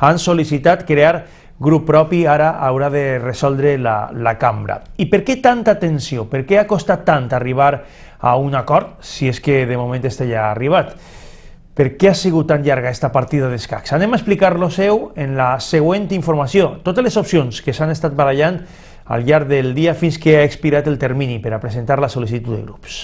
han sol·licitat crear grup propi, ara haurà de resoldre la cambra. I per què tanta tensió? Per què ha costat tant arribar a un acord, si és que de moment està ja arribat? Per què ha sigut tan llarga aquesta partida d'escacs? Anem a explicar-lo seu en la següent informació. Totes les opcions que s'han estat barallant al llarg del dia fins que ha expirat el termini per a presentar la sol·licitud de grups.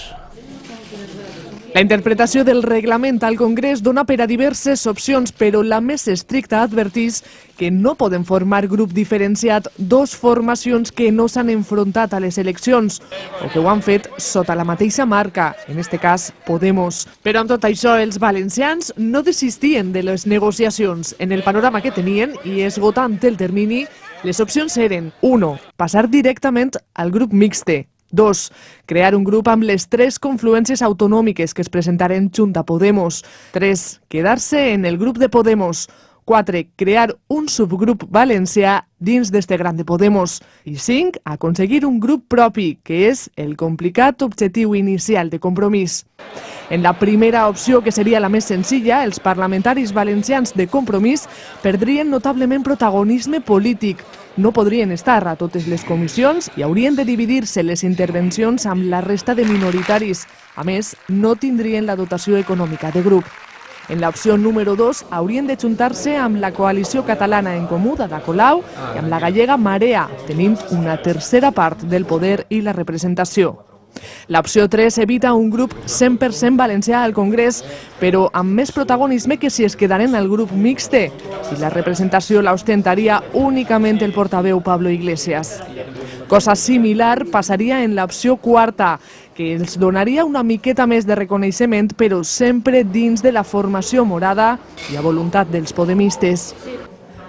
La interpretació del reglament al Congrés dona per a diverses opcions, però la més estricta advertís que no poden formar grup diferenciat dos formacions que no s'han enfrontat a les eleccions o que ho han fet sota la mateixa marca, en este cas Podemos. Però amb tot això, els valencians no desistien de les negociacions. En el panorama que tenien i esgotant el termini, les opcions eren 1. Passar directament al grup mixte. 2. Crear un grup amb les 3 confluències autonòmiques que es presentaren junt a Podemos. 3. Quedar-se en el grup de Podemos. 4. Crear un subgrup valencià dins d'este gran de Podemos. I 5. Aconseguir un grup propi, que és el complicat objectiu inicial de Compromís. En la primera opció, que seria la més senzilla, els parlamentaris valencians de Compromís perdrien notablement protagonisme polític. No podrien estar a totes les comissions i haurien de dividir-se les intervencions amb la resta de minoritaris. A més, no tindrien la dotació econòmica de grup. En l'opció número 2 haurien de juntar-se amb la coalició catalana En Comú d'Ada Colau i amb la gallega Marea, tenint una tercera part del poder i la representació. L'opció 3 evita un grup 100% valencià al Congrés, però amb més protagonisme que si es quedaren al grup mixte, i la representació l'ostentaria únicament el portaveu Pablo Iglesias. Cosa similar passaria en l'opció 4, que els donaria una miqueta més de reconeixement, però sempre dins de la formació morada i a voluntat dels podemistes.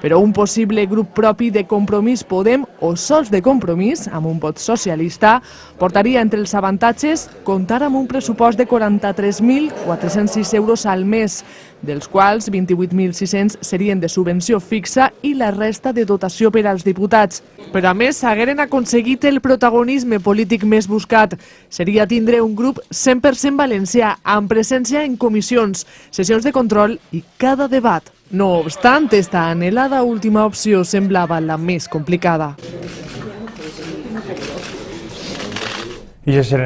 Però un possible grup propi de Compromís Podem o sols de Compromís, amb un vot socialista, portaria entre els avantatges comptar amb un pressupost de 43.406 euros al mes, dels quals 28.600 serien de subvenció fixa i la resta de dotació per als diputats. Però a més hagueren aconseguit el protagonisme polític més buscat. Seria tindre un grup 100% valencià, amb presència en comissions, sessions de control i cada debat. No obstant, esta anhelada última opció semblava la més complicada. I ja serà